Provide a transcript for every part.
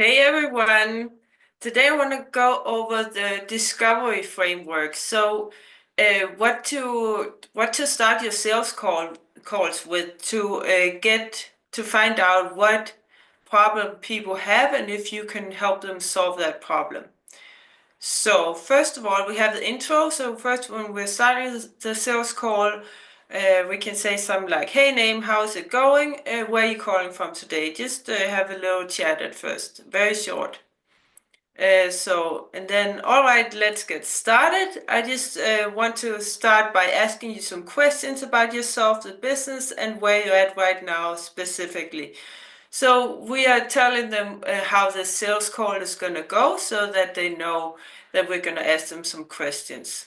Hey everyone. Today I want to go over the discovery framework. What to start your calls with to get to find out what problem people have and if you can help them solve that problem. So first of all, we have the intro. So first, when we're starting the sales call, we can say something like, "Hey, name, how's it going? Where are you calling from today?" Just have a little chat at first, very short. And then, all right, let's get started. I just want to start by asking you some questions about yourself, the business, and where you're at right now specifically. So we are telling them how the sales call is going to go so that they know that we're going to ask them some questions.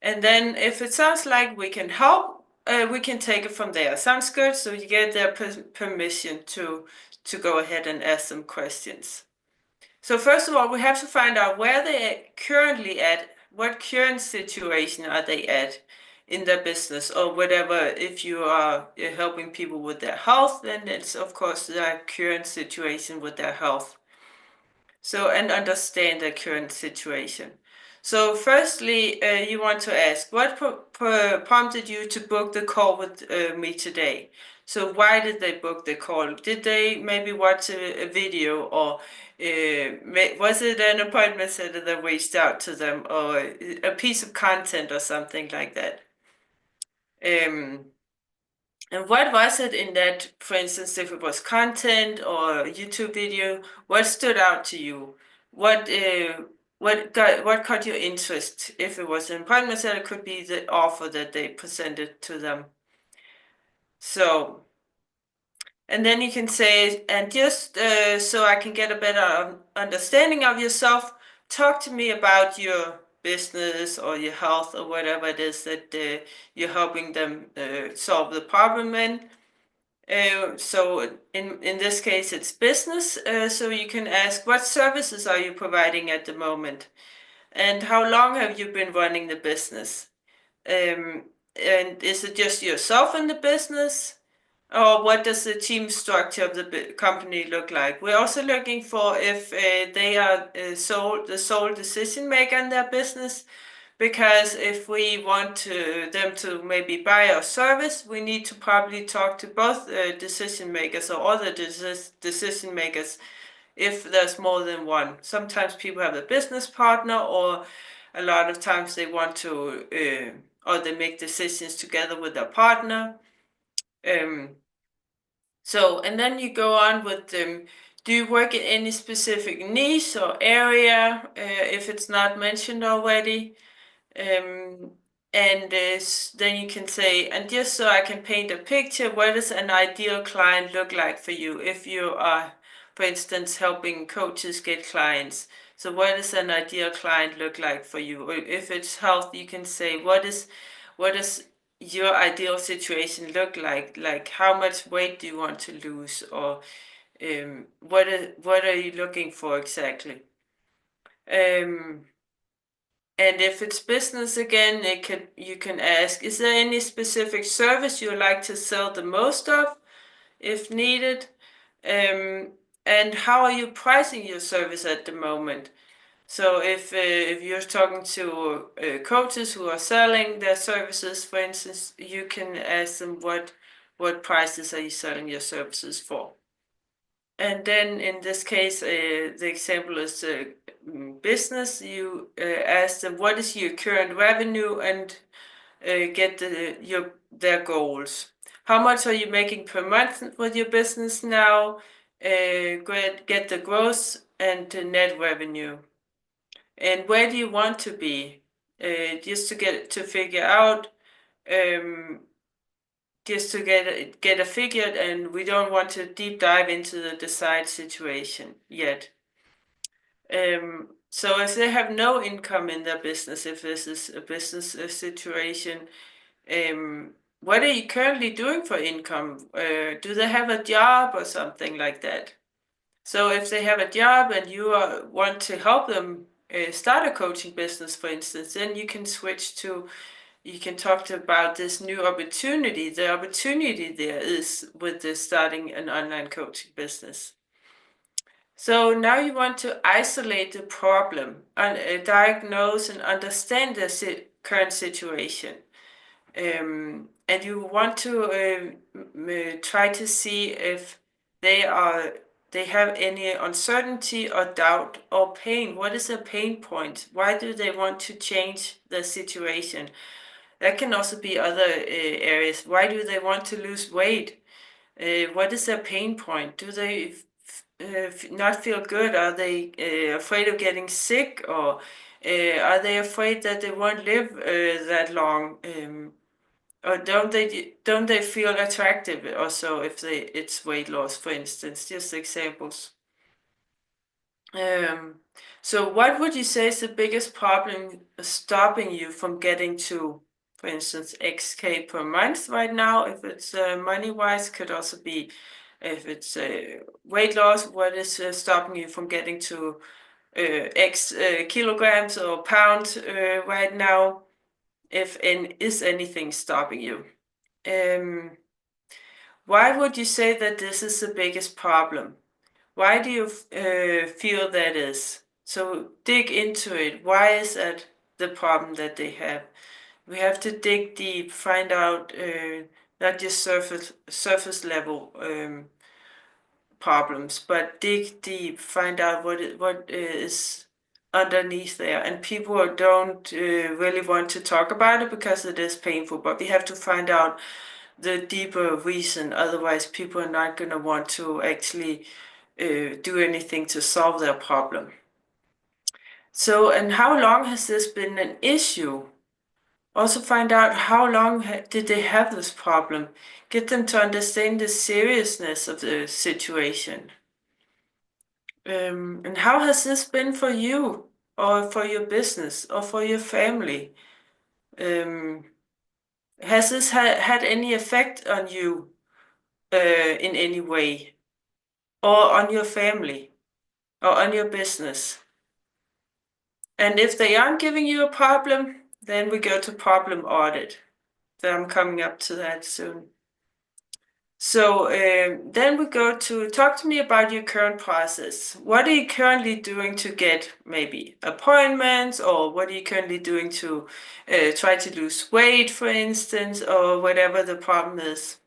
And then if it sounds like we can help, we can take it from there. Sounds good? So you get their permission to go ahead and ask them questions. So first of all, we have to find out where they are currently at, what current situation are they at in their business or whatever. If you are helping people with their health, then it's of course their current situation with their health. So, and understand their current situation. So firstly, you want to ask, what prompted you to book the call with me today? So why did they book the call? Did they maybe watch a video, or was it an appointment setter that reached out to them, or a piece of content or something like that? Um, and what was it in that, for instance, if it was content or YouTube video, what stood out to you? What what caught your interest? If it was an appointment setter, it could be the offer that they presented to them. So, and then you can say, and just so I can get a better understanding of yourself, talk to me about your business or your health or whatever it is that you're helping them solve the problem in. So in this case, it's business. So you can ask, what services are you providing at the moment? And how long have you been running the business? Um, and is it just yourself in the business? Or what does the team structure of the company look like? We're also looking for if they are the sole decision maker in their business, because if we want them to maybe buy our service, we need to probably talk to both decision makers or other decision makers if there's more than one. Sometimes people have a business partner, or a lot of times they want to, or they make decisions together with their partner. Um, and then you go on with do you work in any specific niche or area, if it's not mentioned already? Um, and then you can say, and just so I can paint a picture, what does an ideal client look like for you if you are, for instance, helping coaches get clients? So what does an ideal client look like for you? Or if it's health, you can say, what does your ideal situation look like? Like how much weight do you want to lose? Or what are you looking for exactly? Um, and if it's business again, you can ask, is there any specific service you like to sell the most of, if needed? Um, and how are you pricing your service at the moment? So if you're talking to coaches who are selling their services, for instance, you can ask them what prices are you selling your services for? And then in this case, the example is business. You ask them what is your current revenue and get their goals. How much are you making per month with your business now? Get the gross and the net revenue. And where do you want to be? Just to figure out um, just to get a figure, and we don't want to deep dive into the decide situation yet. So if they have no income in their business, if this is a business situation, what are you currently doing for income? Do they have a job or something like that? So if they have a job and you want to help them start a coaching business, for instance, then you can you can talk about this new opportunity. The opportunity there is with this starting an online coaching business. So now you want to isolate the problem and diagnose and understand the current situation. And you want to try to see if they have any uncertainty or doubt or pain. What is a pain point? Why do they want to change the situation? That can also be other areas. Why do they want to lose weight? What is their pain point? Do they not feel good? Are they afraid of getting sick, or are they afraid that they won't live that long? Or don't they feel attractive also if it's weight loss, for instance? Just examples. So what would you say is the biggest problem stopping you from getting to, for instance, XK per month right now? If it's money-wise, could also be if it's weight loss, what is stopping you from getting to X kilograms or pounds right now? Is anything stopping you? Why would you say that this is the biggest problem? Why do you feel that is? So dig into it. Why is that the problem that they have? We have to dig deep, find out not just surface level problems, but dig deep, find out what is underneath there. And people don't really want to talk about it because it is painful, but we have to find out the deeper reason. Otherwise, people are not going to want to actually do anything to solve their problem. So, and how long has this been an issue? Also find out how long did they have this problem. Get them to understand the seriousness of the situation. And how has this been for you, or for your business, or for your family? Has this had any effect on you in any way, or on your family, or on your business? And if they aren't giving you a problem, then we go to problem audit. Then I'm coming up to that soon. So then we go to talk to me about your current process. What are you currently doing to get maybe appointments, or what are you currently doing to try to lose weight, for instance, or whatever the problem is?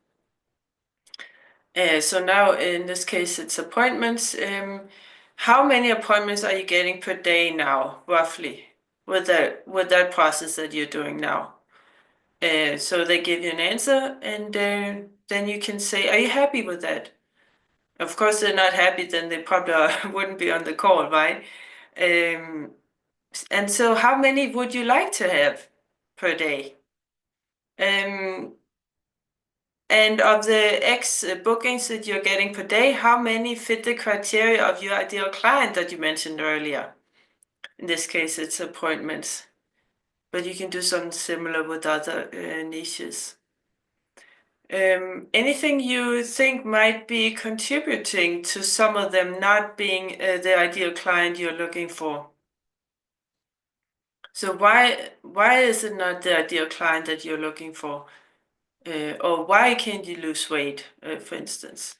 So now in this case, it's appointments. How many appointments are you getting per day now, roughly, with that process that you're doing now? So they give you an answer, and then you can say, are you happy with that? Of course, they're not happy, then they probably wouldn't be on the call, right? And so how many would you like to have per day? And of the X bookings that you're getting per day, how many fit the criteria of your ideal client that you mentioned earlier? In this case, it's appointments, but you can do something similar with other niches. Anything you think might be contributing to some of them not being the ideal client you're looking for? So why is it not the ideal client that you're looking for? Or why can't you lose weight, for instance?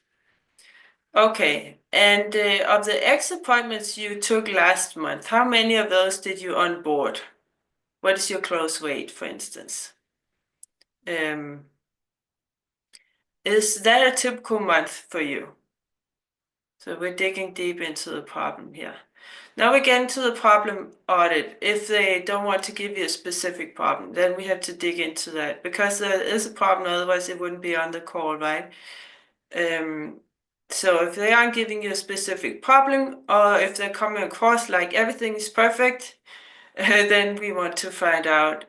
Okay, and of the X appointments you took last month, how many of those did you onboard? What is your close weight, for instance? Is that a typical month for you? So we're digging deep into the problem here. Now we get into the problem audit. If they don't want to give you a specific problem, then we have to dig into that, because there is a problem, otherwise it wouldn't be on the call, right? So if they aren't giving you a specific problem, or if they're coming across like everything is perfect, then we want to find out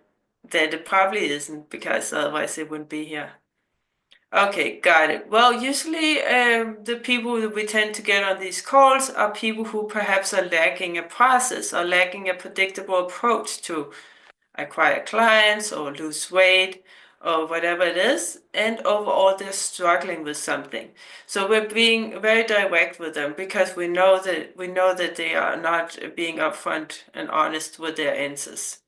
that it probably isn't, because otherwise they wouldn't be here. Okay, got it. Well, usually the people that we tend to get on these calls are people who perhaps are lacking a process or lacking a predictable approach to acquire clients or lose weight or whatever it is, and overall they're struggling with something. So we're being very direct with them, because we know that they are not being upfront and honest with their answers.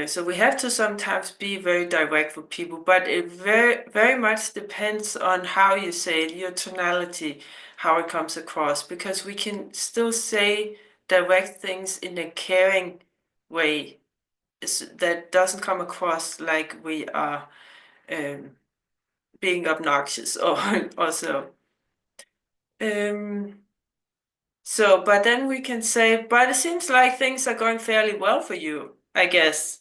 So we have to sometimes be very direct with people, but it very, very much depends on how you say it, your tonality, how it comes across, because we can still say direct things in a caring way that doesn't come across like we are being obnoxious or so. But then we can say, but it seems like things are going fairly well for you, I guess.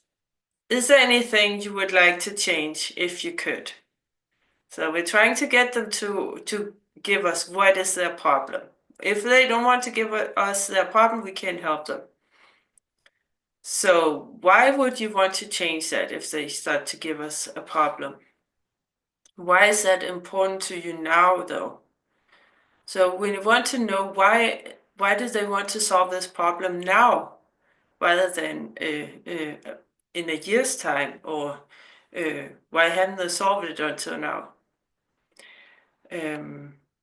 Is there anything you would like to change if you could? So we're trying to get them to give us what is their problem. If they don't want to give us their problem, we can't help them. So why would you want to change that if they start to give us a problem? Why is that important to you now, though? So we want to know why do they want to solve this problem now rather than in a year's time, or why haven't they solved it until now?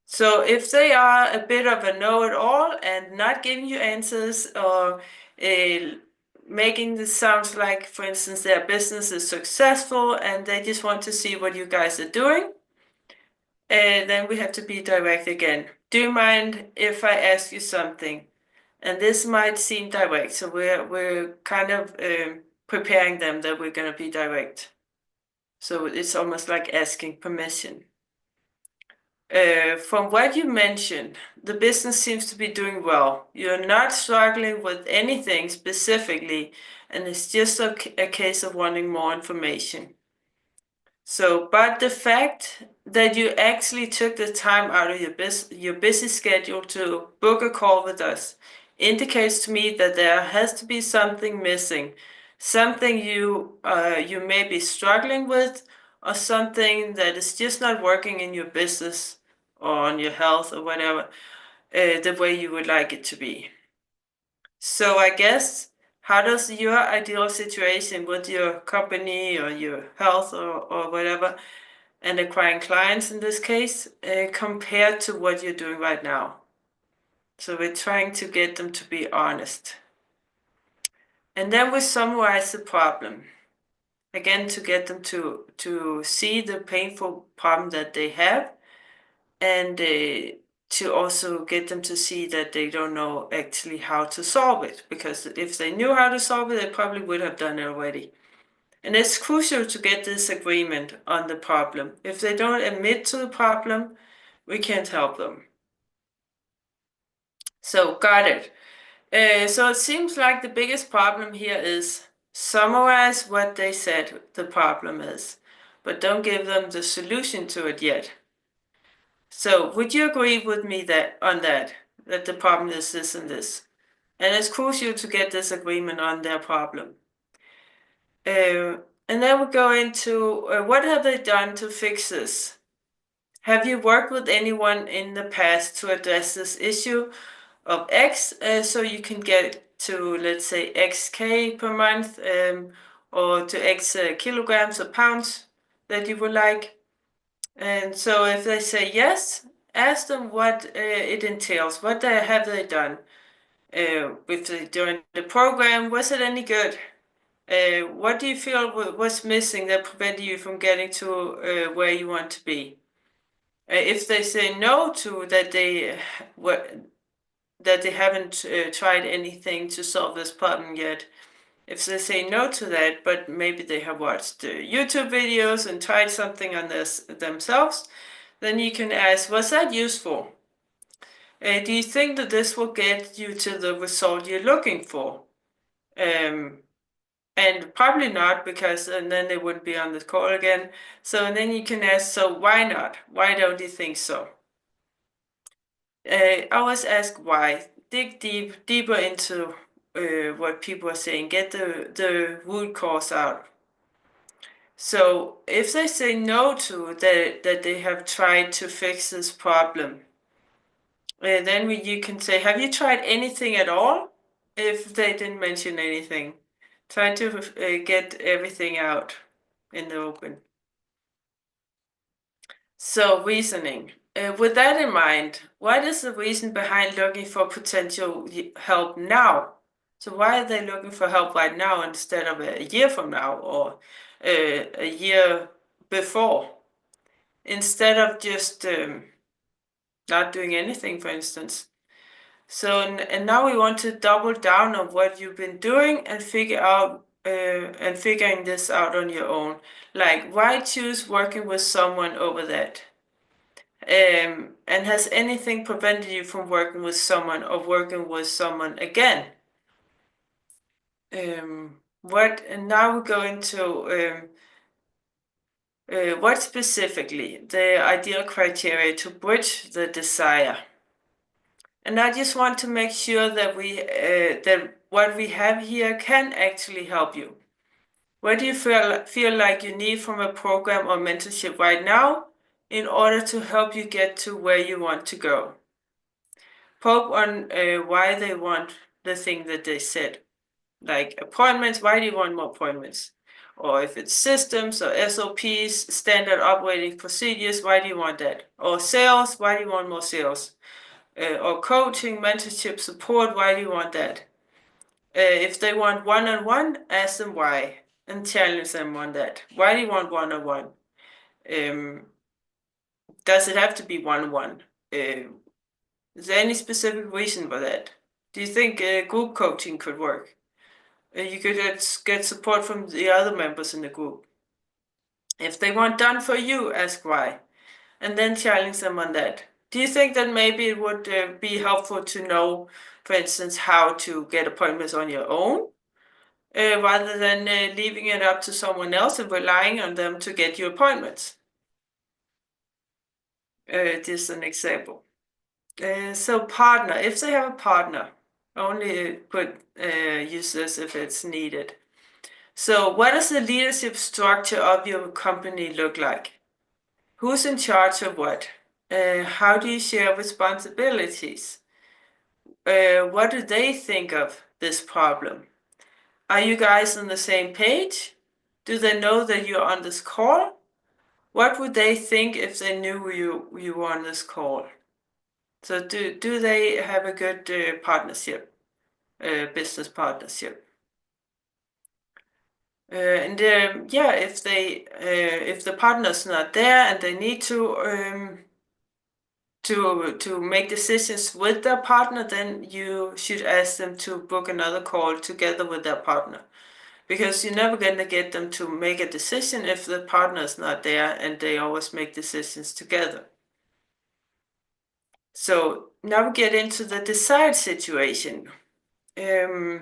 So if they are a bit of a know-it-all and not giving you answers, or making this sound like, for instance, their business is successful and they just want to see what you guys are doing, then we have to be direct again. Do you mind if I ask you something? And this might seem direct, so we're kind of preparing them that we're going to be direct. So it's almost like asking permission. From what you mentioned, the business seems to be doing well. You're not struggling with anything specifically, and it's just a case of wanting more information. So, but the fact that you actually took the time out of your busy schedule to book a call with us indicates to me that there has to be something missing, something you may be struggling with, or something that is just not working in your business or on your health or whatever, the way you would like it to be. So I guess, how does your ideal situation with your company or your health or whatever, and acquiring clients in this case, compared to what you're doing right now? So we're trying to get them to be honest. And then we summarize the problem. Again, to get them to see the painful problem that they have, and to also get them to see that they don't know actually how to solve it. Because if they knew how to solve it, they probably would have done it already. And it's crucial to get this agreement on the problem. If they don't admit to the problem, we can't help them. So, got it. So it seems like the biggest problem here is summarize what they said the problem is, but don't give them the solution to it yet. So would you agree with me that the problem is this and this? And it's crucial to get this agreement on their problem. And then we go into what have they done to fix this? Have you worked with anyone in the past to address this issue of X, so you can get to, let's say, XK per month, or to X kilograms or pounds that you would like? And so if they say yes, ask them what it entails. What have they done during the program? Was it any good? What do you feel was missing that prevented you from getting to where you want to be? If they say no to that, they haven't tried anything to solve this problem yet. If they say no to that, but maybe they have watched YouTube videos and tried something on this themselves, then you can ask, was that useful? Do you think that this will get you to the result you're looking for? And probably not, because and then they wouldn't be on the call again. So then you can ask, so why not? Why don't you think so? Always ask why. Dig deeper into what people are saying. Get the root cause out. So if they say no to that they have tried to fix this problem, then you can say, have you tried anything at all? If they didn't mention anything, try to get everything out in the open. So reasoning. With that in mind, what is the reason behind looking for potential help now? So why are they looking for help right now instead of a year from now, or a year before? Instead of just not doing anything, for instance. So, and now we want to double down on what you've been doing and figuring this out on your own. Like, why choose working with someone over that? And has anything prevented you from working with someone or working with someone again? And now we go into what specifically the ideal criteria to bridge the desire. And I just want to make sure that that what we have here can actually help you. What do you feel like you need from a program or mentorship right now in order to help you get to where you want to go? Poke on why they want the thing that they said. Like appointments, why do you want more appointments? Or if it's systems or SOPs, standard operating procedures, why do you want that? Or sales, why do you want more sales? Or coaching, mentorship, support, why do you want that? If they want one-on-one, ask them why and challenge them on that. Why do you want one-on-one? Does it have to be one-on-one? Is there any specific reason for that? Do you think group coaching could work? You could get support from the other members in the group. If they want done for you, ask why, and then challenge them on that. Do you think that maybe it would be helpful to know, for instance, how to get appointments on your own, rather than leaving it up to someone else and relying on them to get you appointments? Just an example. So partner, if they have a partner, only could use this if it's needed. So what does the leadership structure of your company look like? Who's in charge of what? How do you share responsibilities? What do they think of this problem? Are you guys on the same page? Do they know that you're on this call? What would they think if they knew you were on this call? So do they have a good partnership, business partnership? Yeah, if the partner's not there and they need to make decisions with their partner, then you should ask them to book another call together with their partner, because you're never going to get them to make a decision if the partner is not there and they always make decisions together. So now we get into the desired situation. The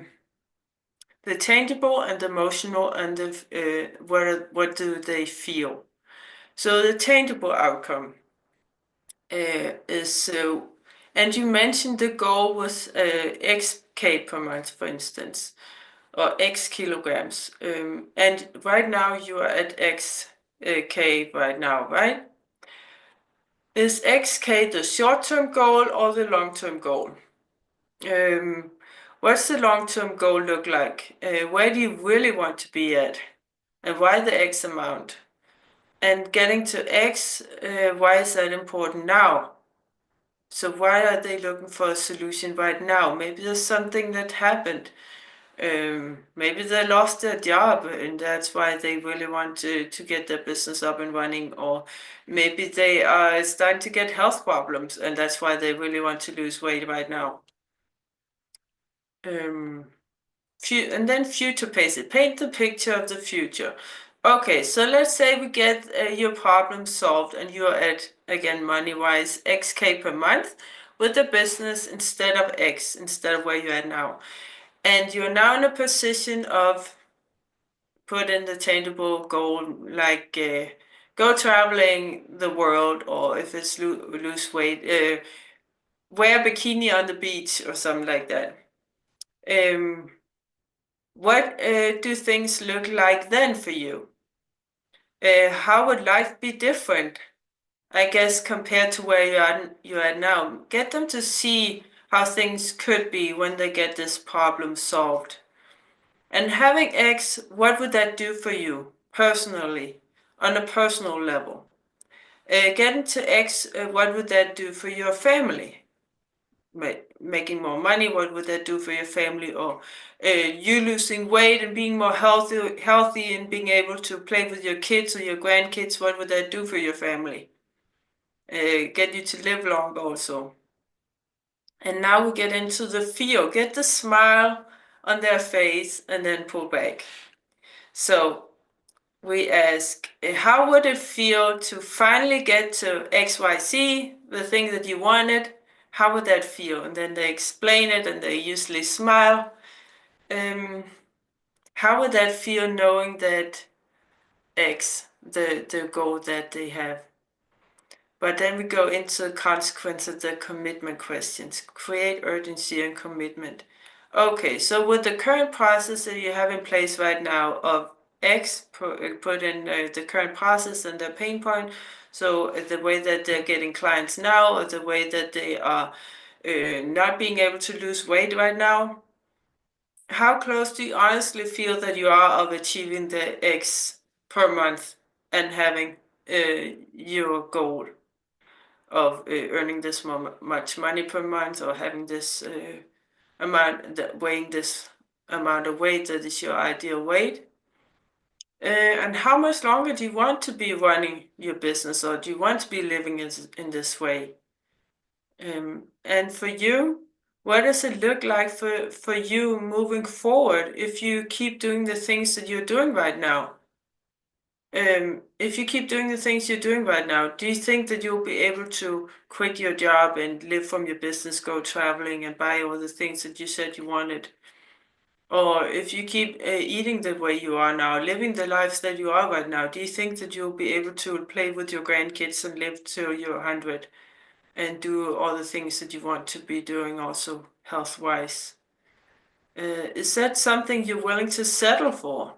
tangible and the emotional and the what do they feel? So the tangible outcome is so, and you mentioned the goal was XK per month, for instance, or X kilograms. And right now you are at XK right now, right? Is XK the short-term goal or the long-term goal? What's the long-term goal look like? Where do you really want to be at? And why the X amount? And getting to X, why is that important now? So why are they looking for a solution right now? Maybe there's something that happened. Maybe they lost their job and that's why they really want to get their business up and running. Or maybe they are starting to get health problems and that's why they really want to lose weight right now. And then future pace it. Paint the picture of the future. Okay, so let's say we get your problem solved and you're at, again, money-wise, XK per month with the business instead of X, instead of where you're at now. And you're now in a position of put in the tangible goal, like go traveling the world, or if it's lose weight, wear a bikini on the beach or something like that. What do things look like then for you? How would life be different, I guess, compared to where you're at now? Get them to see how things could be when they get this problem solved. And having X, what would that do for you personally, on a personal level? Getting to X, what would that do for your family? Making more money, what would that do for your family? Or you losing weight and being more healthy and being able to play with your kids or your grandkids, what would that do for your family? get you to live longer also. And now we get into the feel. Get the smile on their face and then pull back. So we ask, how would it feel to finally get to XYZ, the thing that you wanted? How would that feel? And then they explain it and they usually smile. How would that feel knowing that X, the goal that they have? But then we go into the consequences, the commitment questions. Create urgency and commitment. Okay, so with the current process that you have in place right now of X, put in the current process and the pain point. So the way that they're getting clients now, or the way that they are not being able to lose weight right now. How close do you honestly feel that you are of achieving the X per month and having your goal of earning this much money per month, or having this weighing this amount of weight that is your ideal weight? And how much longer do you want to be running your business, or do you want to be living in this way? And for you, what does it look like for you moving forward if you keep doing the things that you're doing right now? If you keep doing the things you're doing right now, do you think that you'll be able to quit your job and live from your business, go traveling and buy all the things that you said you wanted? Or if you keep eating the way you are now, living the lives that you are right now, do you think that you'll be able to play with your grandkids and live till you're 100 and do all the things that you want to be doing also health-wise? Is that something you're willing to settle for?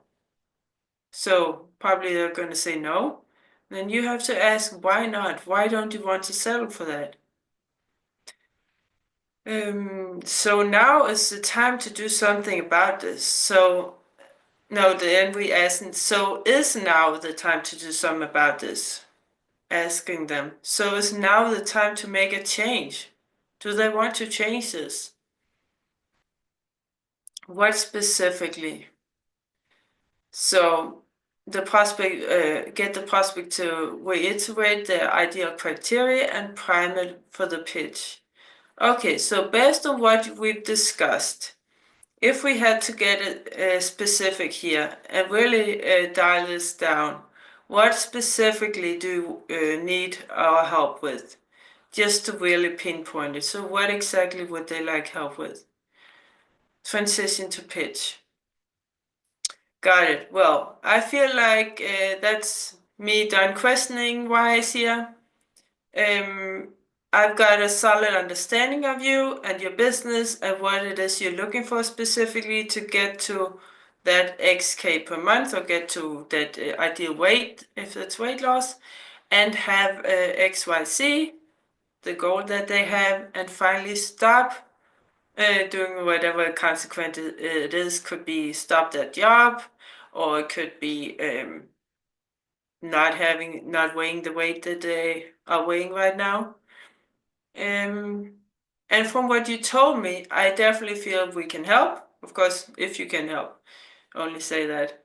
So probably they're going to say no. Then you have to ask, why not? Why don't you want to settle for that? So now is the time to do something about this. So no, then we ask, so is now the time to do something about this? Asking them, so is now the time to make a change? Do they want to change this? What specifically? So the prospect, get the prospect to reiterate their ideal criteria and prime it for the pitch. Okay, so based on what we've discussed, if we had to get it specific here and really dial this down, what specifically do you need our help with? Just to really pinpoint it. So what exactly would they like help with? Transition to pitch. Got it. Well, I feel like that's me done questioning wise here. I've got a solid understanding of you and your business and what it is you're looking for specifically to get to that XK per month, or get to that ideal weight, if it's weight loss, and have XYZ, the goal that they have, and finally stop doing whatever consequence it is. Could be stop that job, or it could be not weighing the weight that they are weighing right now. And from what you told me, I definitely feel we can help. Of course, if you can help, only say that.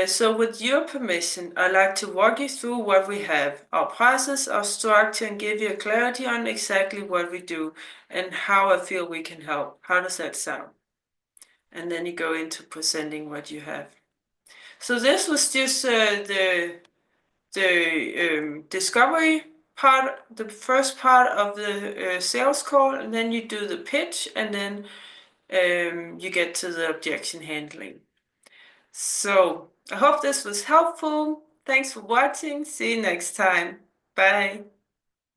So with your permission, I'd like to walk you through what we have, our process, our structure, and give you clarity on exactly what we do and how I feel we can help. How does that sound? And then you go into presenting what you have. So this was just the discovery part, the first part of the sales call, and then you do the pitch, and then you get to the objection handling. So I hope this was helpful. Thanks for watching. See you next time. Bye.